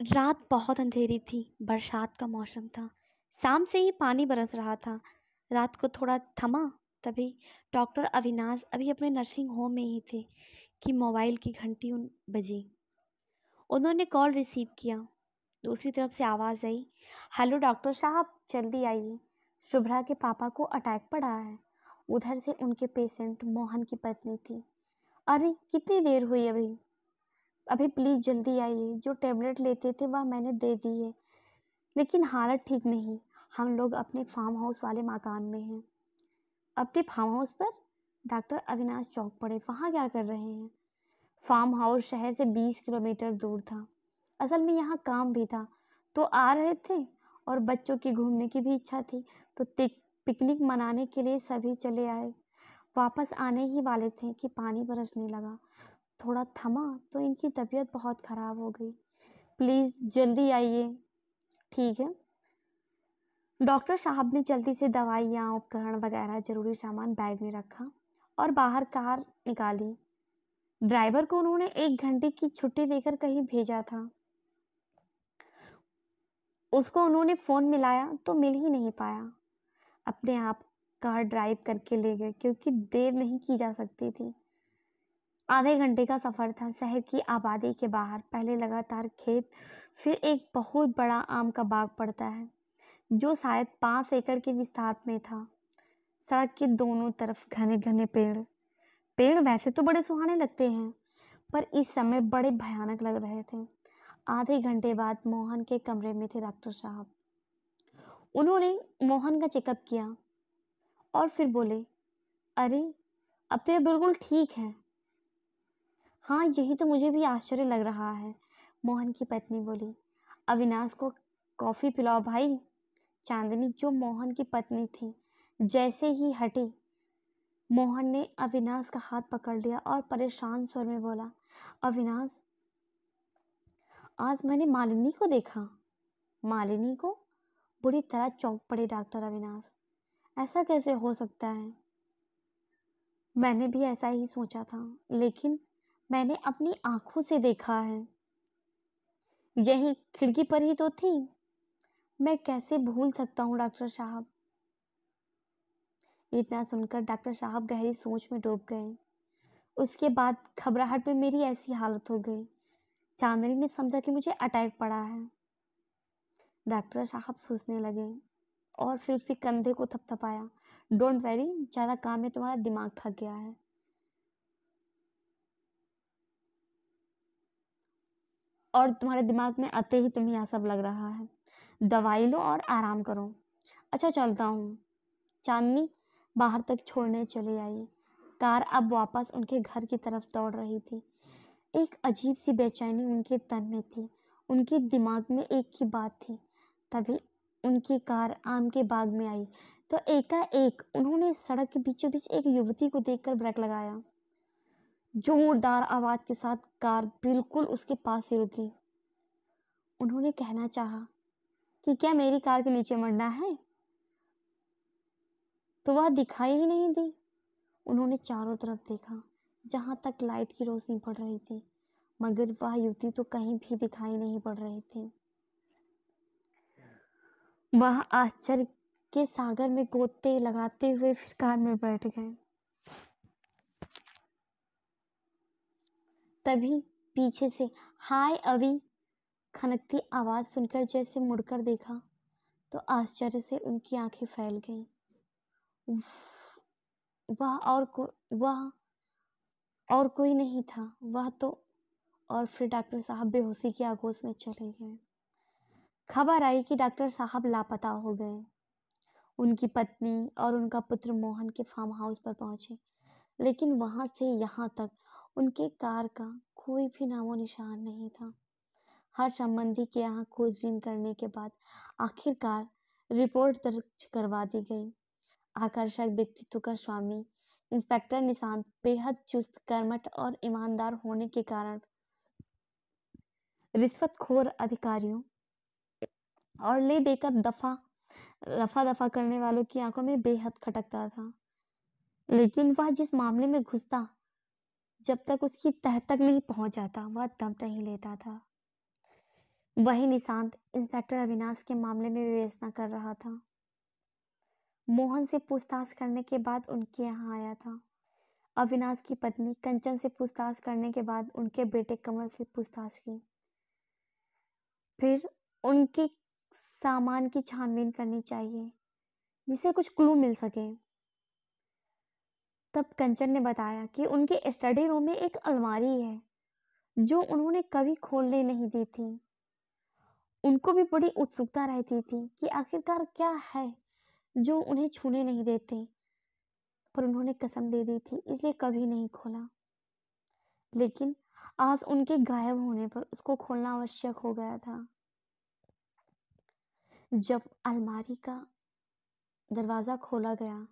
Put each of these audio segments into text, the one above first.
रात बहुत अंधेरी थी। बरसात का मौसम था। शाम से ही पानी बरस रहा था। रात को थोड़ा थमा। तभी डॉक्टर अविनाश अभी अपने नर्सिंग होम में ही थे कि मोबाइल की घंटी बजी। उन्होंने कॉल रिसीव किया। दूसरी तरफ से आवाज़ आई, हेलो डॉक्टर साहब, जल्दी आइए, शुभ्रा के पापा को अटैक पड़ा है। उधर से उनके पेशेंट मोहन की पत्नी थी। अरे कितनी देर हुई अभी? अभी प्लीज़ जल्दी आइए, जो टेबलेट लेते थे वह मैंने दे दी है, लेकिन हालत ठीक नहीं। हम लोग अपने फार्म हाउस वाले मकान में हैं। अपने फार्म हाउस पर? डॉक्टर अविनाश चौंक पड़े। वहाँ क्या कर रहे हैं? फार्म हाउस शहर से 20 किलोमीटर दूर था। असल में यहाँ काम भी था तो आ रहे थे, और बच्चों की घूमने की भी इच्छा थी तो पिकनिक मनाने के लिए सभी चले आए। वापस आने ही वाले थे कि पानी बरसने लगा। थोड़ा थमा तो इनकी तबीयत बहुत ख़राब हो गई। प्लीज़ जल्दी आइए। ठीक है। डॉक्टर साहब ने जल्दी से दवाइयाँ, उपकरण वगैरह जरूरी सामान बैग में रखा और बाहर कार निकाली। ड्राइवर को उन्होंने 1 घंटे की छुट्टी देकर कहीं भेजा था। उसको उन्होंने फ़ोन मिलाया तो मिल ही नहीं पाया। अपने आप कार ड्राइव करके ले गए क्योंकि देर नहीं की जा सकती थी। आधे घंटे का सफ़र था। शहर की आबादी के बाहर पहले लगातार खेत, फिर एक बहुत बड़ा आम का बाग पड़ता है जो शायद 5 एकड़ के विस्तार में था। सड़क के दोनों तरफ घने घने पेड़। पेड़ वैसे तो बड़े सुहाने लगते हैं, पर इस समय बड़े भयानक लग रहे थे। आधे घंटे बाद मोहन के कमरे में थे डॉक्टर साहब। उन्होंने मोहन का चेकअप किया और फिर बोले, अरे अब तो ये बिल्कुल ठीक है। हाँ, यही तो मुझे भी आश्चर्य लग रहा है, मोहन की पत्नी बोली। अविनाश को कॉफ़ी पिलाओ भाई। चांदनी, जो मोहन की पत्नी थी, जैसे ही हटी, मोहन ने अविनाश का हाथ पकड़ लिया और परेशान स्वर में बोला, अविनाश, आज मैंने मालिनी को देखा। मालिनी को? बुरी तरह चौंक पड़े डॉक्टर अविनाश। ऐसा कैसे हो सकता है? मैंने भी ऐसा ही सोचा था, लेकिन मैंने अपनी आंखों से देखा है। यही खिड़की पर ही तो थी। मैं कैसे भूल सकता हूँ डॉक्टर साहब। इतना सुनकर डॉक्टर साहब गहरी सोच में डूब गए। उसके बाद घबराहट में मेरी ऐसी हालत हो गई। चांदनी ने समझा कि मुझे अटैक पड़ा है। डॉक्टर साहब सोचने लगे और फिर उसके कंधे को थपथपाया। डोंट वरी, ज़्यादा काम में तुम्हारा दिमाग थक गया है। और तुम्हारे दिमाग में आते ही तुम्हें यह सब लग रहा है। दवाई लो और आराम करो। अच्छा, चलता हूँ। चांदनी बाहर तक छोड़ने चली आई। कार अब वापस उनके घर की तरफ दौड़ रही थी। एक अजीब सी बेचैनी उनके तन में थी। उनके दिमाग में एक ही बात थी। तभी उनकी कार आम के बाग में आई तो एकाएक उन्होंने सड़क के बीचों बीच एक युवती को देखकर ब्रेक लगाया। जोरदार आवाज के साथ कार बिल्कुल उसके पास ही रुकी। उन्होंने कहना चाहा कि क्या मेरी कार के नीचे मरना है, तो वह दिखाई ही नहीं दी। उन्होंने चारों तरफ देखा, जहां तक लाइट की रोशनी पड़ रही थी, मगर वह युवती तो कहीं भी दिखाई नहीं पड़ रही थी। वह आश्चर्य के सागर में गोते लगाते हुए फिर कार में बैठ गए। तभी पीछे से हाय अवी खनकती आवाज सुनकर जैसे मुड़कर देखा तो आश्चर्य से उनकी आंखें फैल गईं। वह और कोई नहीं था, वह तो। और फिर डॉक्टर साहब बेहोशी की आगोश में चले गए। खबर आई कि डॉक्टर साहब लापता हो गए। उनकी पत्नी और उनका पुत्र मोहन के फार्म हाउस पर पहुंचे, लेकिन वहां से यहाँ तक उनके कार का कोई भी नामो निशान नहीं था। हर संबंधी के यहाँ खोजबीन करने के बाद आखिरकार रिपोर्ट दर्ज करवा दी गई। आकर्षक व्यक्तित्व का स्वामी इंस्पेक्टर निशांत बेहद चुस्त, कर्मठ और ईमानदार होने के कारण रिश्वतखोर अधिकारियों और ले देकर रफा दफा करने वालों की आंखों में बेहद खटकता था। लेकिन वह जिस मामले में घुसता, जब तक उसकी तह तक नहीं पहुंच जाता, वह दम नहीं लेता था। वही निशांत इंस्पेक्टर अविनाश के मामले में विवेचना कर रहा था। मोहन से पूछताछ करने के बाद उनके यहाँ आया था। अविनाश की पत्नी कंचन से पूछताछ करने के बाद उनके बेटे कमल से पूछताछ की। फिर उनके सामान की छानबीन करनी चाहिए जिससे कुछ क्लू मिल सके। तब कंचन ने बताया कि उनके स्टडी रूम में एक अलमारी है जो उन्होंने कभी खोलने नहीं दी थी। उनको भी बड़ी उत्सुकता रहती थी कि आखिरकार क्या है जो उन्हें छूने नहीं देते, पर उन्होंने कसम दे दी थी इसलिए कभी नहीं खोला। लेकिन आज उनके गायब होने पर उसको खोलना आवश्यक हो गया था। जब अलमारी का दरवाजा खोला गया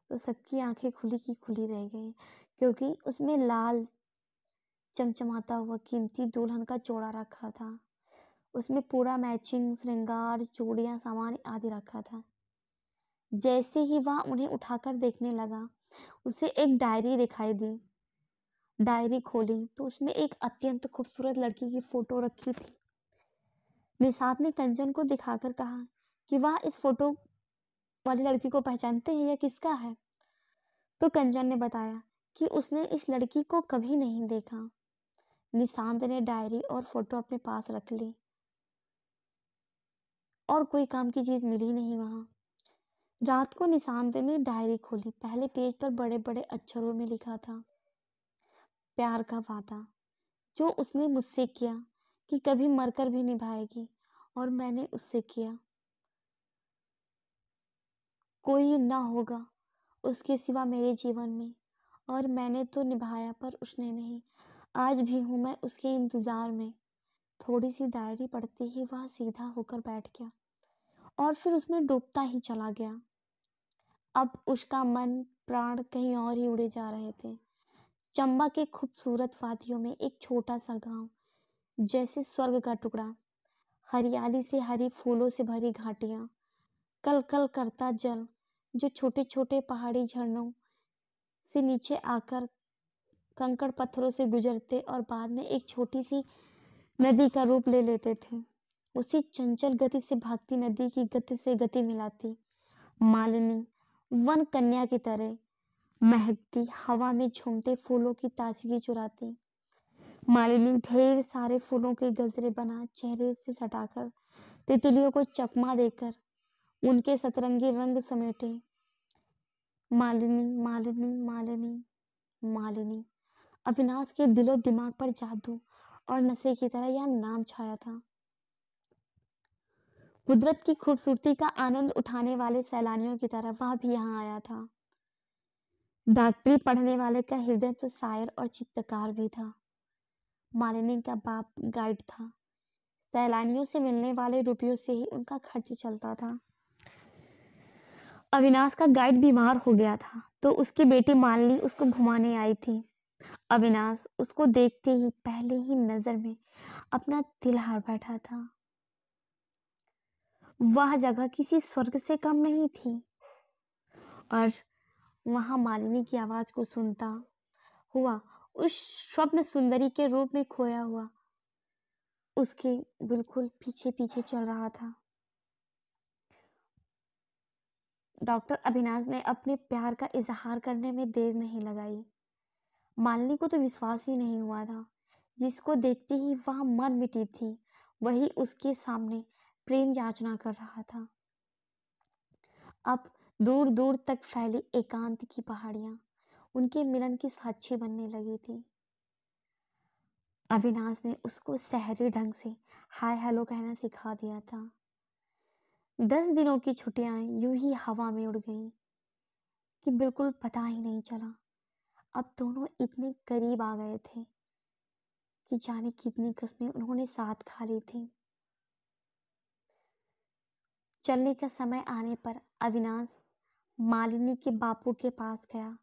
तो सबकी आंखें खुली की खुली रह गई, क्योंकि उसमें लाल चमचमाता हुआ कीमती दुल्हन का जोड़ा रखा था। उसमें पूरा मैचिंग श्रृंगार, चूड़ियां, सामान आदि रखा था। जैसे ही वह उन्हें उठाकर देखने लगा, उसे एक डायरी दिखाई दी। डायरी खोली तो उसमें एक अत्यंत खूबसूरत लड़की की फोटो रखी थी। निशांत ने कंचन को दिखाकर कहा कि वह इस फोटो वाली लड़की को पहचानते हैं या किसका है। तो कंचन ने बताया कि उसने इस लड़की को कभी नहीं देखा। निशांत ने डायरी और फोटो अपने पास रख ली और कोई काम की चीज मिली नहीं वहां। रात को निशांत ने डायरी खोली। पहले पेज पर बड़े बड़े अक्षरों में लिखा था, प्यार का वादा जो उसने मुझसे किया कि कभी मरकर भी निभाएगी, और मैंने उससे किया। कोई ना होगा उसके सिवा मेरे जीवन में, और मैंने तो निभाया पर उसने नहीं। आज भी हूं मैं उसके इंतजार में। थोड़ी सी डायरी पढ़ते ही वह सीधा होकर बैठ गया और फिर उसमें डूबता ही चला गया। अब उसका मन प्राण कहीं और ही उड़े जा रहे थे। चंबा के खूबसूरत वादियों में एक छोटा सा गांव, जैसे स्वर्ग का टुकड़ा। हरियाली से हरी, फूलों से भरी घाटियां, कल कल करता जल जो छोटे छोटे पहाड़ी झरनों से नीचे आकर कंकड़ पत्थरों से गुजरते और बाद में एक छोटी सी नदी का रूप ले लेते थे। उसी चंचल गति से भागती नदी की गति से गति मिलाती मालिनी वन कन्या की तरह महकती, हवा में झूमते फूलों की ताजगी चुराती। मालिनी ढेर सारे फूलों के गजरे बना चेहरे से सटाकर तितलियों को चकमा देकर उनके सतरंगी रंग समेटे। मालिनी मालिनी मालिनी मालिनी। अविनाश के दिलो दिमाग पर जादू और नशे की तरह यह नाम छाया था। कुदरत की खूबसूरती का आनंद उठाने वाले सैलानियों की तरह वह भी यहाँ आया था। डॉक्टरी पढ़ने वाले का हृदय तो शायर और चित्रकार भी था। मालिनी का बाप गाइड था। सैलानियों से मिलने वाले रुपयों से ही उनका खर्च चलता था। अविनाश का गाइड बीमार हो गया था तो उसकी बेटी मालिनी उसको घुमाने आई थी। अविनाश उसको देखते ही पहले ही नजर में अपना दिल हार बैठा था। वह जगह किसी स्वर्ग से कम नहीं थी, और वहां मालिनी की आवाज को सुनता हुआ उस स्वप्न सुंदरी के रूप में खोया हुआ उसके बिल्कुल पीछे पीछे चल रहा था। डॉक्टर अविनाश ने अपने प्यार का इजहार करने में देर नहीं लगाई। मालिनी को तो विश्वास ही नहीं हुआ था। जिसको देखते ही वह मर मिटी थी, वही उसके सामने प्रेम याचना कर रहा था। अब दूर दूर तक फैली एकांत की पहाड़ियां उनके मिलन की साक्षी बनने लगी थी। अविनाश ने उसको शहरी ढंग से हाय हेलो कहना सिखा दिया था। 10 दिनों की छुट्टियां यूं ही हवा में उड़ गईं कि बिल्कुल पता ही नहीं चला। अब दोनों इतने करीब आ गए थे कि जाने कितनी कस्में उन्होंने साथ खा ली थी। चलने का समय आने पर अविनाश मालिनी के बापू के पास गया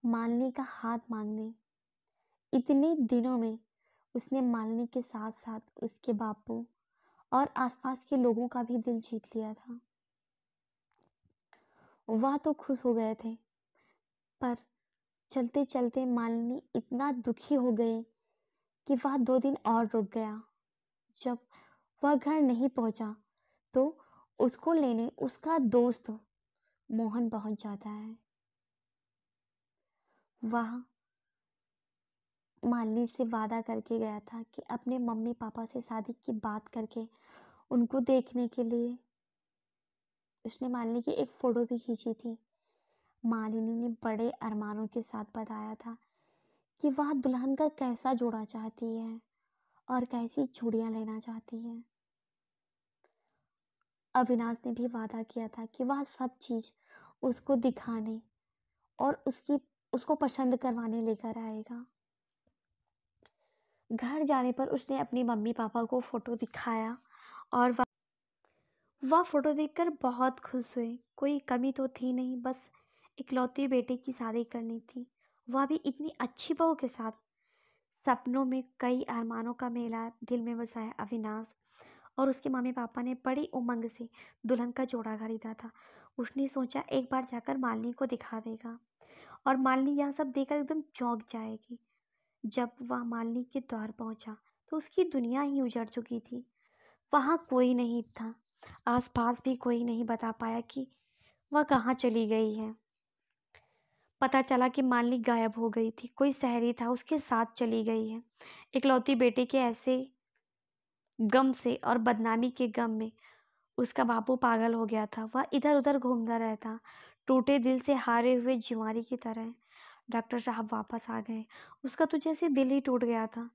मालिनी का हाथ मांगने। इतने दिनों में उसने मालिनी के साथ साथ उसके बापू और आसपास के लोगों का भी दिल जीत लिया था। वह तो खुश हो गए थे, पर चलते चलते मालिनी इतना दुखी हो गए कि वह 2 दिन और रुक गया। जब वह घर नहीं पहुंचा तो उसको लेने उसका दोस्त मोहन पहुंच जाता है। वह मालिनी से वादा करके गया था कि अपने मम्मी पापा से शादी की बात करके उनको देखने के लिए उसने मालिनी की एक फोटो भी खींची थी। मालिनी ने बड़े अरमानों के साथ बताया था कि वह दुल्हन का कैसा जोड़ा चाहती है और कैसी चूड़ियां लेना चाहती है। अविनाश ने भी वादा किया था कि वह सब चीज उसको दिखाने और उसको पसंद करवाने लेकर आएगा। घर जाने पर उसने अपनी मम्मी पापा को फोटो दिखाया और वह फोटो देखकर बहुत खुश हुए। कोई कमी तो थी नहीं, बस इकलौती बेटे की शादी करनी थी, वह भी इतनी अच्छी बहू के साथ। सपनों में कई अरमानों का मेला दिल में बसाया अविनाश और उसके मम्मी पापा ने बड़ी उमंग से दुल्हन का जोड़ा खरीदा था। उसने सोचा एक बार जाकर मालिनी को दिखा देगा और मालिनी यह सब देखकर एकदम चौंक जाएगी। जब वह मालिनी के द्वार पहुंचा तो उसकी दुनिया ही उजड़ चुकी थी। वहां कोई नहीं था, आसपास भी कोई नहीं बता पाया कि वह कहाँ चली गई है। पता चला कि मालिनी गायब हो गई थी, कोई शहरी था उसके साथ चली गई है। इकलौती बेटे के ऐसे गम से और बदनामी के गम में उसका बापू पागल हो गया था। वह इधर उधर घूमता रहता, टूटे दिल से हारे हुए जुआरी की तरह। डॉक्टर साहब वापस आ गए, उसका तो जैसे दिल ही टूट गया था।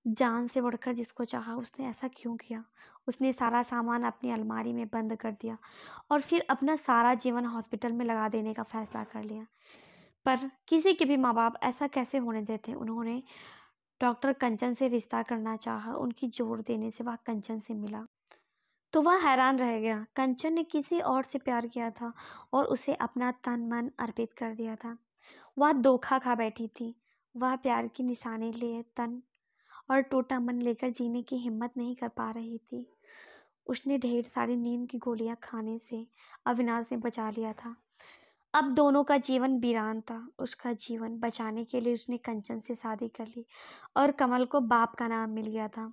जान से बढ़कर जिसको चाहा उसने ऐसा क्यों किया। उसने सारा सामान अपनी अलमारी में बंद कर दिया और फिर अपना सारा जीवन हॉस्पिटल में लगा देने का फैसला कर लिया। पर किसी के भी माँ बाप ऐसा कैसे होने देते। उन्होंने डॉक्टर कंचन से रिश्ता करना चाहा। उनकी जोर देने से वह कंचन से मिला तो वह हैरान रह गया। कंचन ने किसी और से प्यार किया था और उसे अपना तन मन अर्पित कर दिया था। वह धोखा खा बैठी थी। वह प्यार की निशानी लिए तन और टूटा मन लेकर जीने की हिम्मत नहीं कर पा रही थी। उसने ढेर सारी नींद की गोलियां खाने से अविनाश ने बचा लिया था। अब दोनों का जीवन वीरान था। उसका जीवन बचाने के लिए उसने कंचन से शादी कर ली और कमल को बाप का नाम मिल गया था।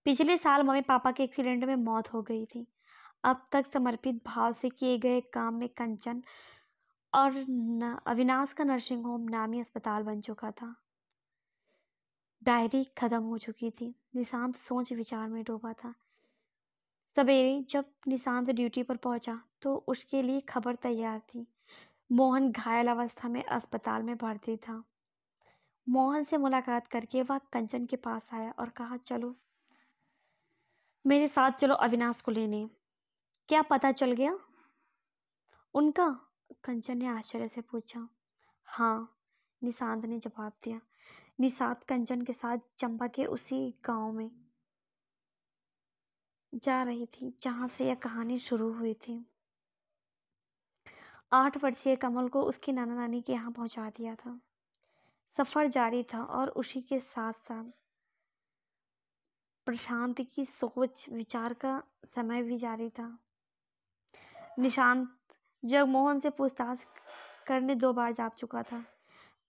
पिछले साल मम्मी पापा के एक्सीडेंट में मौत हो गई थी। अब तक समर्पित भाव से किए गए काम में कंचन और अविनाश का नर्सिंग होम नामी अस्पताल बन चुका था। डायरी खत्म हो चुकी थी। निशांत सोच विचार में डूबा था। सवेरे जब निशांत ड्यूटी पर पहुंचा तो उसके लिए खबर तैयार थी। मोहन घायल अवस्था में अस्पताल में भर्ती था। मोहन से मुलाकात करके वह कंचन के पास आया और कहा, चलो मेरे साथ चलो अविनाश को लेने। क्या पता चल गया उनका? कंचन ने आश्चर्य से पूछा। हाँ, निशांत ने जवाब दिया। निशांत कंचन के साथ चंबा के उसी गांव में जा रही थी जहां से यह कहानी शुरू हुई थी। 8 वर्षीय कमल को उसकी नाना नानी के यहाँ पहुंचा दिया था। सफर जारी था और उसी के साथ साथ प्रशांत की सोच विचार का समय भी जारी था। निशांत जगमोहन से पूछताछ करने 2 बार जा चुका था।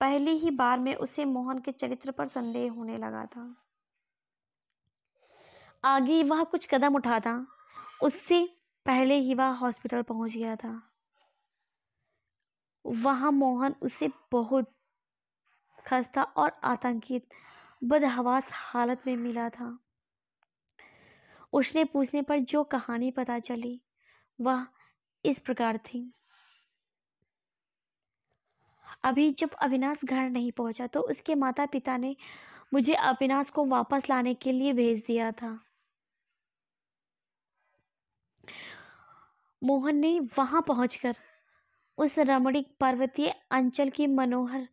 पहली ही बार में उसे मोहन के चरित्र पर संदेह होने लगा था। आगे वह कुछ कदम उठाता उससे पहले ही वह हॉस्पिटल पहुंच गया था। वहां मोहन उसे बहुत खस्ता और आतंकित बदहवास हालत में मिला था। उसने पूछने पर जो कहानी पता चली वह इस प्रकार थी। अभी जब अविनाश घर नहीं पहुंचा तो उसके माता पिता ने मुझे अविनाश को वापस लाने के लिए भेज दिया था। मोहन ने वहां पहुंचकर उस रमणीक पर्वतीय अंचल की मनोहर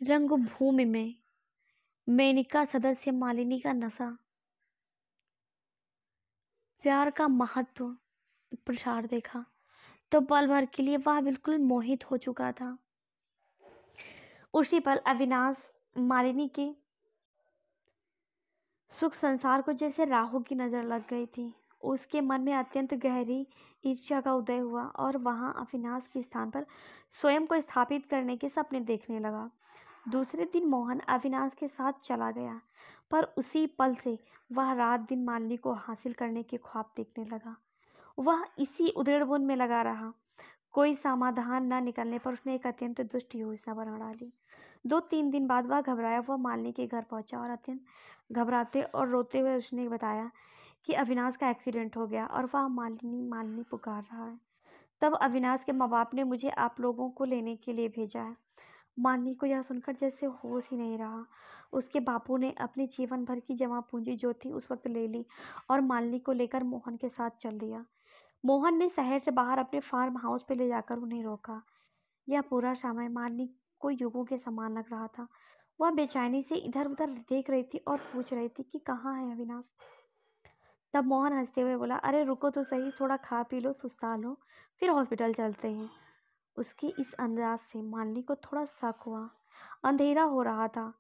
रंगभूमि में मेनका सदस्य मालिनी का नशा, प्यार का महत्व प्रसार देखा तो पल भर के लिए वह बिल्कुल मोहित हो चुका था। उसी पल अविनाश मालिनी के सुख संसार को जैसे राहु की नजर लग गई थी। उसके मन में अत्यंत गहरी ईर्ष्या का उदय हुआ और वहां अविनाश के स्थान पर स्वयं को स्थापित करने के सपने देखने लगा। दूसरे दिन मोहन अविनाश के साथ चला गया, पर उसी पल से वह रात दिन मालिनी को हासिल करने के ख्वाब देखने लगा। वह इसी उधेड़बुन में लगा रहा। कोई समाधान न निकलने पर उसने एक अत्यंत दुष्ट योजना बना डाली। 2-3 दिन बाद वह घबराया हुआ मालिनी के घर पहुंचा और अत्यंत घबराते और रोते हुए उसने बताया कि अविनाश का एक्सीडेंट हो गया और वह मालिनी मालिनी पुकार रहा है। तब अविनाश के माँ बाप ने मुझे आप लोगों को लेने के लिए भेजा है। मालिनी को यह सुनकर जैसे होश ही नहीं रहा। उसके बापू ने अपने जीवन भर की जमा पूंजी जो थी उस वक्त ले ली और मालिनी को लेकर मोहन के साथ चल दिया। मोहन ने शहर से बाहर अपने फार्म हाउस पे ले जाकर उन्हें रोका। यह पूरा समय मालिनी को युगों के समान लग रहा था। वह बेचैनी से इधर उधर देख रही थी और पूछ रही थी कि कहाँ है अविनाश। तब मोहन हंसते हुए बोला, अरे रुको तो सही, थोड़ा खा पी लो, सुस्ता लो, फिर हॉस्पिटल चलते हैं। उसके इस अंदाज से मालिनी को थोड़ा शक हुआ। अंधेरा हो रहा था,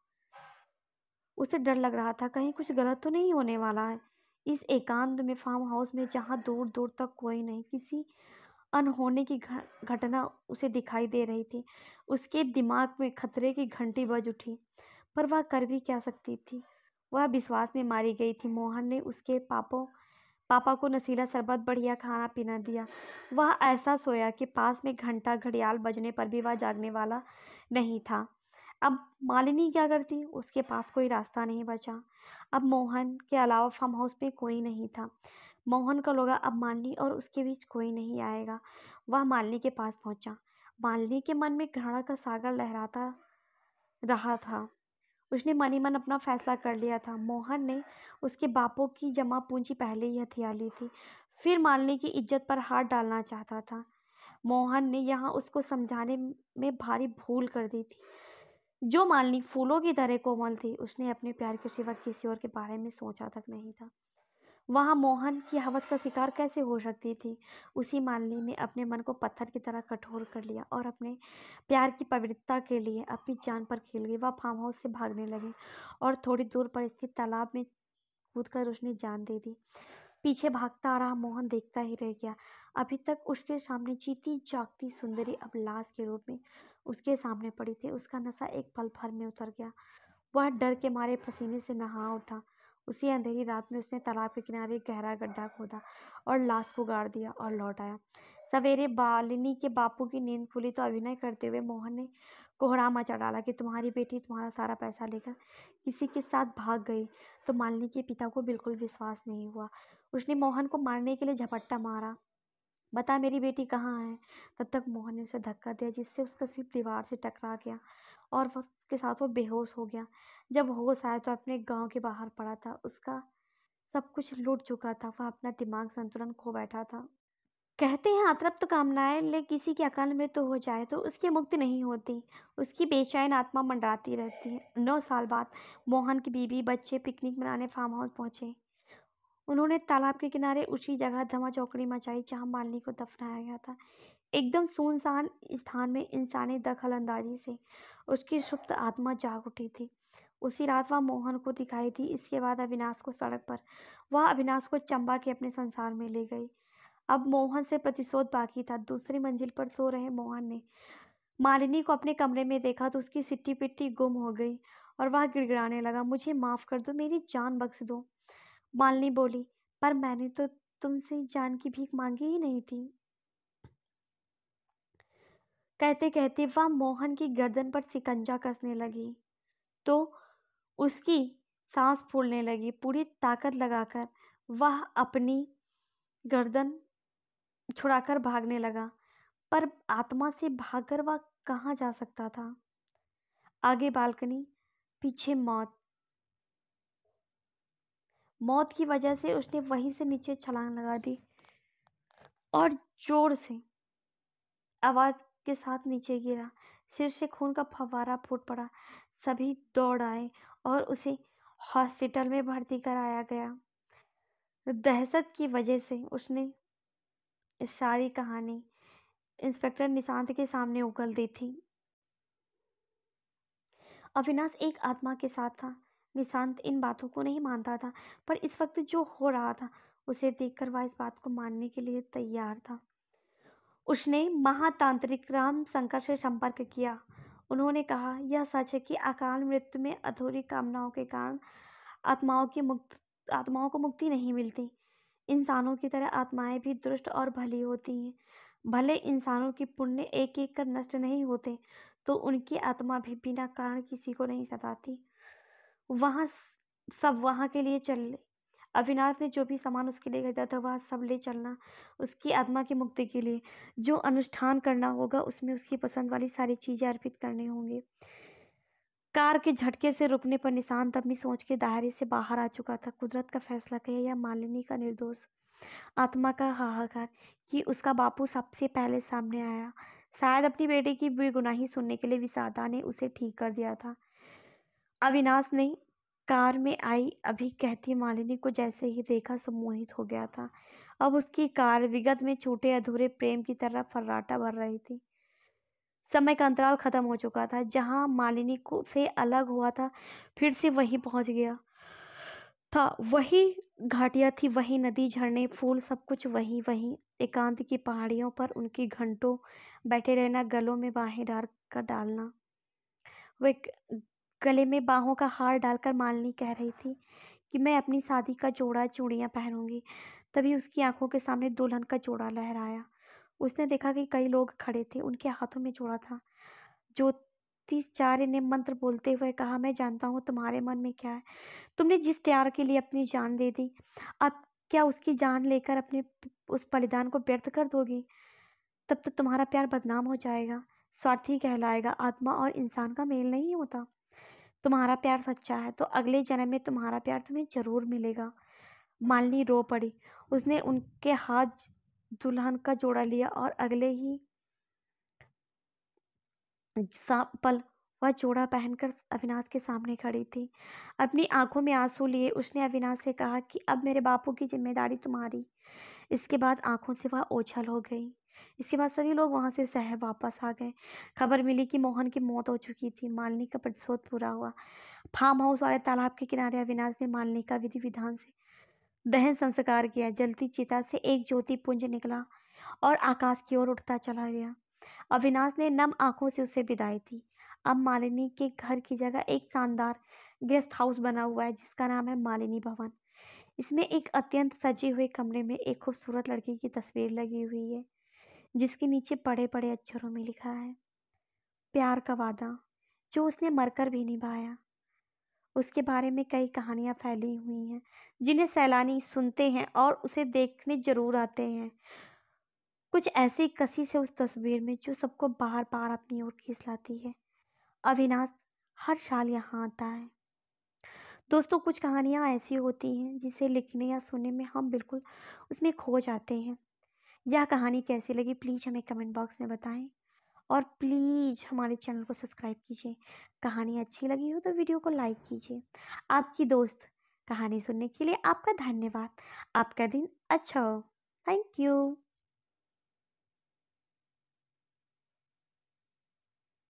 उसे डर लग रहा था कहीं कुछ गलत तो नहीं होने वाला है। इस एकांत में फार्म हाउस में जहाँ दूर दूर तक कोई नहीं, किसी अनहोनी की घटना उसे दिखाई दे रही थी। उसके दिमाग में खतरे की घंटी बज उठी, पर वह कर भी क्या सकती थी। वह विश्वास में मारी गई थी। मोहन ने उसके पापा को नशीला शरबत, बढ़िया खाना पीना दिया। वह ऐसा सोया कि पास में घंटा घड़ियाल बजने पर भी वह जागने वाला नहीं था। अब मालिनी क्या करती? उसके पास कोई रास्ता नहीं बचा। अब मोहन के अलावा फार्म हाउस में कोई नहीं था। मोहन का लगा अब मालिनी और उसके बीच कोई नहीं आएगा। वह मालिनी के पास पहुंचा। मालिनी के मन में घृणा का सागर लहराता रहा था। उसने मन ही मन अपना फैसला कर लिया था। मोहन ने उसके बापों की जमा पूंजी पहले ही हथिया ली थी, फिर मालिनी की इज्जत पर हाथ डालना चाहता था। मोहन ने यहाँ उसको समझाने में भारी भूल कर दी थी। जो मालिनी फूलों की तरह कोमल थी, उसने अपने प्यार के सिवा किसी और के बारे में सोचा तक नहीं था। वहाँ मोहन की हवस का शिकार कैसे हो सकती थी? उसी मालिनी ने अपने मन को पत्थर की तरह कठोर कर लिया और अपने प्यार की पवित्रता के लिए अपनी जान पर खेल गई। वह फार्म हाउस से भागने लगी और थोड़ी दूर पर स्थित तालाब में कूदकर उसने जान दे दी। पीछे भागता आ रहा मोहन देखता ही रह गया। अभी तक उसके सामने जीती जागती सुंदरी अब लाश के रूप में उसके सामने पड़ी थी। उसका नशा एक पल भर में उतर गया। वह डर के मारे पसीने से नहा उठा। उसी अंधेरी रात में उसने तालाब के किनारे एक गहरा गड्ढा खोदा और लाश को गाड़ दिया और लौट आया। सवेरे मालिनी के बापू की नींद खुली तो अभिनय करते हुए मोहन ने कोहराम मचा डाला कि तुम्हारी बेटी तुम्हारा सारा पैसा लेकर किसी के साथ भाग गई। तो मालिनी के पिता को बिल्कुल विश्वास नहीं हुआ। उसने मोहन को मारने के लिए झपट्टा मारा। बता मेरी बेटी कहाँ है? तब तक मोहन ने उसे धक्का दिया जिससे उसका सिर दीवार से टकरा गया और वक्त के साथ वो बेहोश हो गया। जब होश आया तो अपने गांव के बाहर पड़ा था। उसका सब कुछ लूट चुका था। वह अपना दिमाग संतुलन खो बैठा था। कहते हैं अतृप्त कामनाएं ले किसी की अकाल मृत्यु हो जाए तो उसकी मुक्ति नहीं होती। उसकी बेचैन आत्मा मंडराती रहती है। 9 साल बाद मोहन की बीवी बच्चे पिकनिक मनाने फार्म हाउस पहुंचे। उन्होंने तालाब के किनारे उसी जगह धमा चौकड़ी मचाई जहां मालिनी को दफनाया गया था। एकदम सुनसान स्थान में इंसानी दखल अंदाजी से उसकी सुप्त आत्मा जाग उठी थी। उसी रात वह मोहन को दिखाई थी। इसके बाद अविनाश को सड़क पर वह अविनाश को चंबा के अपने संसार में ले गई। अब मोहन से प्रतिशोध बाकी था। दूसरी मंजिल पर सो रहे मोहन ने मालिनी को अपने कमरे में देखा तो उसकी सिट्टी पिट्टी गुम हो गई और वह गिड़गिड़ाने लगा, मुझे माफ कर दो, मेरी जान बख्श दो। मालिनी बोली, पर मैंने तो तुमसे जान की भीख मांगी ही नहीं थी। कहते कहते वह मोहन की गर्दन पर शिकंजा कसने लगी तो उसकी सांस फूलने लगी। पूरी ताकत लगाकर वह अपनी गर्दन छुड़ाकर भागने लगा, पर आत्मा से भागकर वह कहाँ जा सकता था? आगे बालकनी, पीछे मौत। मौत की वजह से उसने वहीं से नीचे छलांग लगा दी और जोर से आवाज के साथ नीचे गिरा। सिर से खून का फव्वारा फूट पड़ा। सभी दौड़ आए और उसे हॉस्पिटल में भर्ती कराया गया। दहशत की वजह से उसने सारी कहानी इंस्पेक्टर निशांत के सामने उगल दी थी। अविनाश एक आत्मा के साथ था। निशांत इन बातों को नहीं मानता था, पर इस वक्त जो हो रहा था उसे देखकर वह इस बात को मानने के लिए तैयार था। उसने महातांत्रिक राम शंकर से संपर्क किया उन्होंने कहा, यह सच है कि अकाल मृत्यु में अधूरी कामनाओं के कारण आत्माओं को मुक्ति नहीं मिलती। इंसानों की तरह आत्माएं भी दुष्ट और भली होती हैं। भले इंसानों की पुण्य एक एक कर नष्ट नहीं होते, तो उनकी आत्मा भी बिना कारण किसी को नहीं सताती। सब वहां के लिए चल। अविनाश ने जो भी सामान उसके लिए खरीदा था वह सब ले चलना उसकी आत्मा की मुक्ति के लिए। जो अनुष्ठान करना होगा उसमें उसकी पसंद वाली सारी चीजें अर्पित करनी होंगी। कार के झटके से रुकने पर निशांत अपनी सोच के दायरे से बाहर आ चुका था। कुदरत का फैसला कहे या मालिनी का निर्दोष आत्मा का हाहाकार कि उसका बापू सबसे पहले सामने आया। शायद अपनी बेटी की बेगुनाही सुनने के लिए विसादा ने उसे ठीक कर दिया था। अविनाश ने कार में आई अभी कहती मालिनी को जैसे ही देखा सम्मोहित हो गया था। अब उसकी कार विगत में छूटे अधूरे प्रेम की तरह फर्राटा भर रही थी। समय का अंतराल खत्म हो चुका था। जहां मालिनी को से अलग हुआ था फिर से वहीं पहुंच गया था। वही घाटियां थी, वही नदी, झरने, फूल, सब कुछ वही वही। एकांत की पहाड़ियों पर उनकी घंटों बैठे रहना, गलों में बाहें डालना। वे गले में बाहों का हार डालकर मालिनी कह रही थी कि मैं अपनी शादी का जोड़ा चूड़ियां पहनूंगी। तभी उसकी आंखों के सामने दुल्हन का जोड़ा लहराया। उसने देखा कि कई लोग खड़े थे, उनके हाथों में जोड़ा था। ज्योतिषाचार्य ने मंत्र बोलते हुए कहा, मैं जानता हूँ तुम्हारे मन में क्या है। तुमने जिस प्यार के लिए अपनी जान दे दी, अब क्या उसकी जान लेकर अपने उस बलिदान को व्यर्थ कर दोगी? तब तो तुम्हारा प्यार बदनाम हो जाएगा, स्वार्थी कहलाएगा। आत्मा और इंसान का मेल नहीं होता। तुम्हारा प्यार सच्चा है तो अगले जन्म में तुम्हारा प्यार तुम्हें जरूर मिलेगा। मालिनी रो पड़ी। उसने उनके हाथ दुल्हन का जोड़ा लिया और अगले ही पल वह जोड़ा पहनकर अविनाश के सामने खड़ी थी। अपनी आंखों में आंसू लिए उसने अविनाश से कहा कि अब मेरे बापू की जिम्मेदारी तुम्हारी। इसके बाद आंखों से वह ओझल हो गई। इसके बाद सभी लोग वहां से शहर वापस आ गए। खबर मिली कि मोहन की मौत हो चुकी थी। मालिनी का प्रतिशोध पूरा हुआ। फार्म हाउस वाले तालाब के किनारे अविनाश ने मालिनी का विधि विधान से दहन संस्कार किया। जलती चिता से एक ज्योति पुंज निकला और आकाश की ओर उठता चला गया। अविनाश ने नम आंखों से उसे विदाई दी। अब मालिनी के घर की जगह एक शानदार गेस्ट हाउस बना हुआ है जिसका नाम है मालिनी भवन। इसमें एक अत्यंत सजे हुए कमरे में एक खूबसूरत लड़की की तस्वीर लगी हुई है जिसके नीचे बड़े बड़े अक्षरों में लिखा है, प्यार का वादा जो उसने मरकर भी निभाया। उसके बारे में कई कहानियां फैली हुई हैं जिन्हें सैलानी सुनते हैं और उसे देखने जरूर आते हैं। कुछ ऐसी कसी से उस तस्वीर में जो सबको बार बार अपनी ओर खींच लाती है। अविनाश हर साल यहाँ आता है। दोस्तों, कुछ कहानियाँ ऐसी होती हैं जिसे लिखने या सुनने में हम बिल्कुल उसमें खो जाते हैं। यह कहानी कैसी लगी प्लीज़ हमें कमेंट बॉक्स में बताएं और प्लीज़ हमारे चैनल को सब्सक्राइब कीजिए। कहानी अच्छी लगी हो तो वीडियो को लाइक कीजिए। आपकी दोस्त कहानी सुनने के लिए आपका धन्यवाद। आपका दिन अच्छा हो। Thank you.